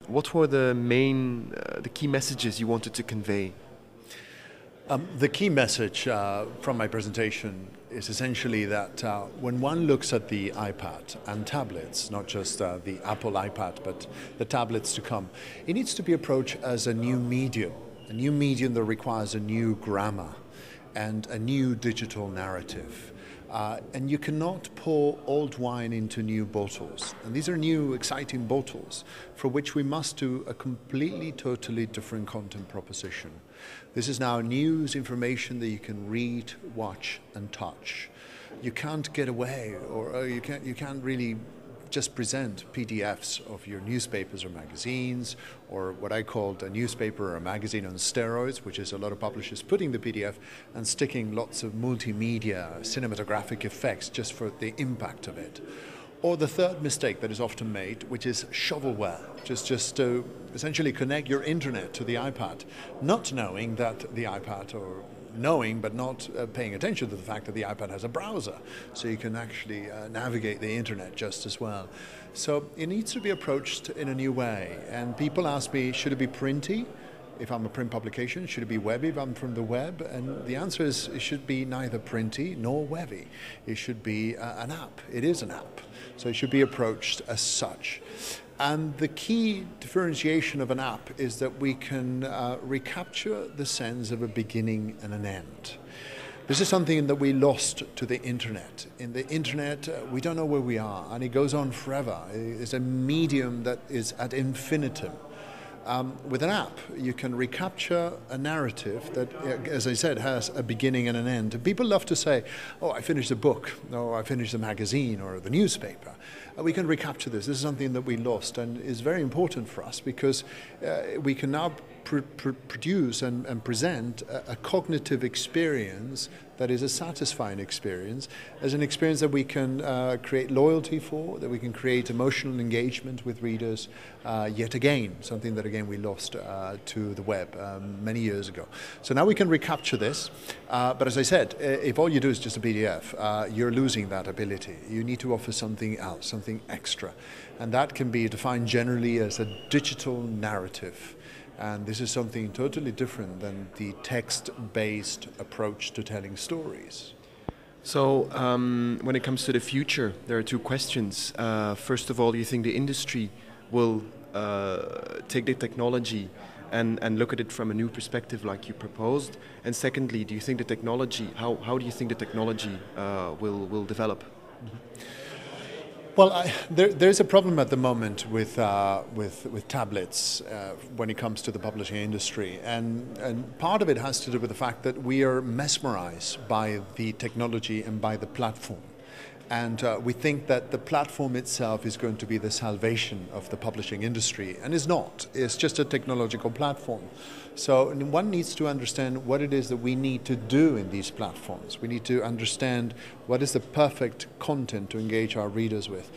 What were the key messages you wanted to convey? The key message from my presentation is essentially that when one looks at the iPad and tablets, not just the Apple iPad, but the tablets to come, it needs to be approached as a new medium that requires a new grammar and a new digital narrative. And you cannot pour old wine into new bottles. And these are new, exciting bottles for which we must do a completely, totally different content proposition. This is now news information that you can read, watch, and touch. You can't get away, or you can't really just present PDFs of your newspapers or magazines, or what I called a newspaper or a magazine on steroids, which is a lot of publishers putting the PDF and sticking lots of multimedia, cinematographic effects just for the impact of it. Or the third mistake that is often made, which is shovelware, just to essentially connect your internet to the iPad, not knowing that the iPad, or knowing but not paying attention to the fact that the iPad has a browser, so you can actually navigate the internet just as well. So it needs to be approached in a new way. And people ask me, should it be printy? If I'm a print publication, should it be webby if I'm from the web? And the answer is it should be neither printy nor webby. It should be an app. It is an app. So it should be approached as such. And the key differentiation of an app is that we can recapture the sense of a beginning and an end. This is something that we lost to the internet. In the internet, we don't know where we are, and it goes on forever. It's a medium that is ad infinitum. With an app, you can recapture a narrative that, as I said, has a beginning and an end. And people love to say, oh, I finished a book, or I finished a magazine, or the newspaper. We can recapture this. This is something that we lost, and is very important for us because we can now produce and present a cognitive experience that is a satisfying experience, as an experience that we can create loyalty for, that we can create emotional engagement with readers, yet again, something that again we lost to the web many years ago. So now we can recapture this, but as I said, if all you do is just a PDF, you're losing that ability. You need to offer something else, something extra, and that can be defined generally as a digital narrative. And this is something totally different than the text-based approach to telling stories. So, when it comes to the future, there are two questions. First of all, do you think the industry will take the technology and look at it from a new perspective like you proposed? And secondly, do you think the technology, how do you think the technology will develop? Mm-hmm. Well, there's a problem at the moment with tablets when it comes to the publishing industry, and part of it has to do with the fact that we are mesmerized by the technology and by the platform. And we think that the platform itself is going to be the salvation of the publishing industry, and it's not. It's just a technological platform. So one needs to understand what it is that we need to do in these platforms. We need to understand what is the perfect content to engage our readers with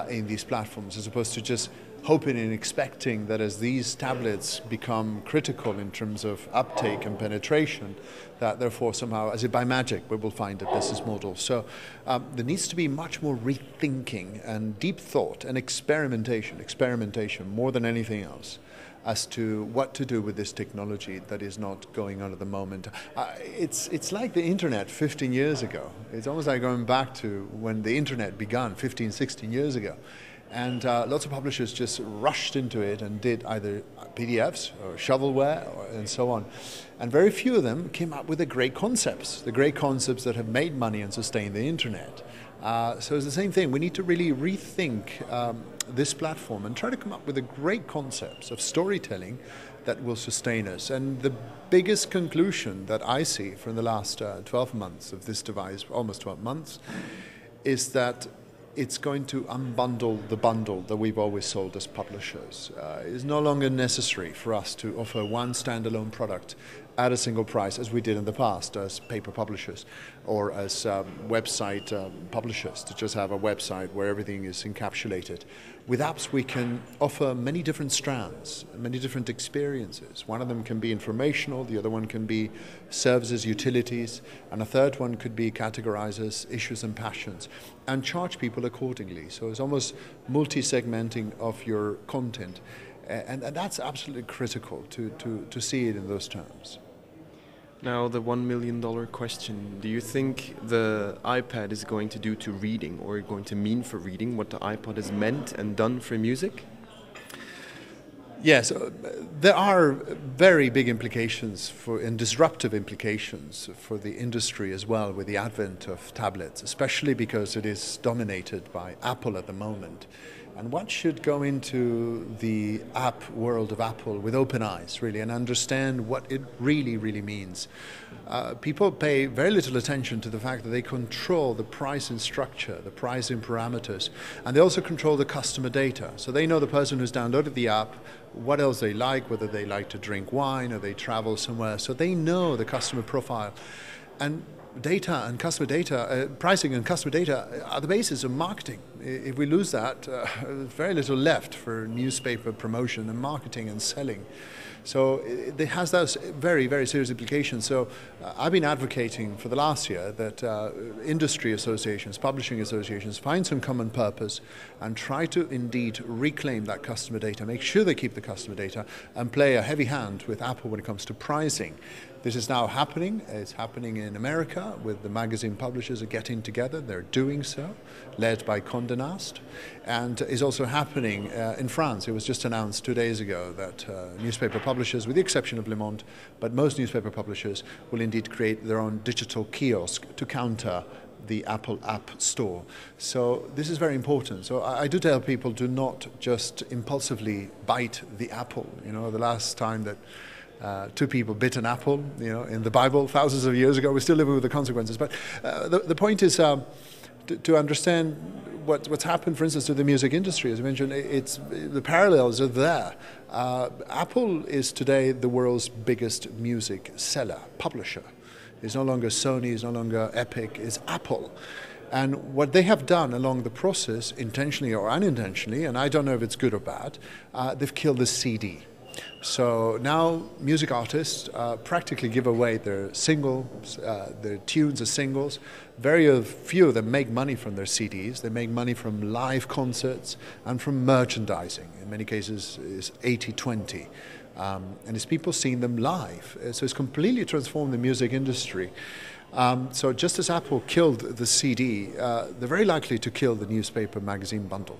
in these platforms, as opposed to just hoping and expecting that as these tablets become critical in terms of uptake and penetration, that therefore somehow, as if by magic, we will find a business model. So there needs to be much more rethinking and deep thought and experimentation more than anything else, as to what to do with this technology that is not going on at the moment. It's like the internet 15 years ago. It's almost like going back to when the internet began 15, 16 years ago. And lots of publishers just rushed into it and did either PDFs or shovelware and so on. And very few of them came up with the great concepts that have made money and sustained the internet. So it's the same thing. We need to really rethink this platform and try to come up with the great concepts of storytelling that will sustain us. And the biggest conclusion that I see from the last 12 months of this device, almost 12 months, is that it's going to unbundle the bundle that we've always sold as publishers. It's no longer necessary for us to offer one standalone product at a single price, as we did in the past as paper publishers or as website publishers, to just have a website where everything is encapsulated. With apps, we can offer many different strands, many different experiences. One of them can be informational, the other one can be services, utilities, and a third one could be categorized as issues and passions, and charge people accordingly. So it's almost multi-segmenting of your content. And that's absolutely critical to see it in those terms. Now, the $1 million question. Do you think the iPad is going to do to reading, or going to mean for reading, what the iPod has meant and done for music? Yes, there are very big implications and disruptive implications for the industry as well with the advent of tablets, especially because it is dominated by Apple at the moment. And one should go into the app world of Apple with open eyes, really, and understand what it really, really means. People pay very little attention to the fact that they control the pricing structure, the pricing parameters, and they also control the customer data. So they know the person who's downloaded the app, what else they like, whether they like to drink wine or they travel somewhere. So they know the customer profile. And data and customer data, pricing and customer data are the basis of marketing. If we lose that, there's very little left for newspaper promotion and marketing and selling. So it has those very, very serious implications. So I've been advocating for the last year that industry associations, publishing associations, find some common purpose and try to indeed reclaim that customer data, make sure they keep the customer data, and play a heavy hand with Apple when it comes to pricing. This is now happening. It's happening in America, with the magazine publishers are getting together. They're doing so, led by Condé Nast, and is also happening in France. It was just announced 2 days ago that newspaper publishers, with the exception of Le Monde, but most newspaper publishers will indeed create their own digital kiosk to counter the Apple App Store. So this is very important. So I do tell people, do not just impulsively bite the apple. You know, the last time that two people bit an apple, you know, in the Bible thousands of years ago, we're still living with the consequences. But the point is to understand what's happened, for instance, to the music industry. As I mentioned, the parallels are there. Apple is today the world's biggest music seller, publisher. It's no longer Sony, it's no longer Epic, it's Apple. And what they have done along the process, intentionally or unintentionally, and I don't know if it's good or bad, they've killed the CD. So now music artists practically give away their singles, their tunes as singles. Very few of them make money from their CDs. They make money from live concerts and from merchandising. In many cases, it's 80-20. And it's people seeing them live. So it's completely transformed the music industry. So just as Apple killed the CD, they're very likely to kill the newspaper magazine bundle.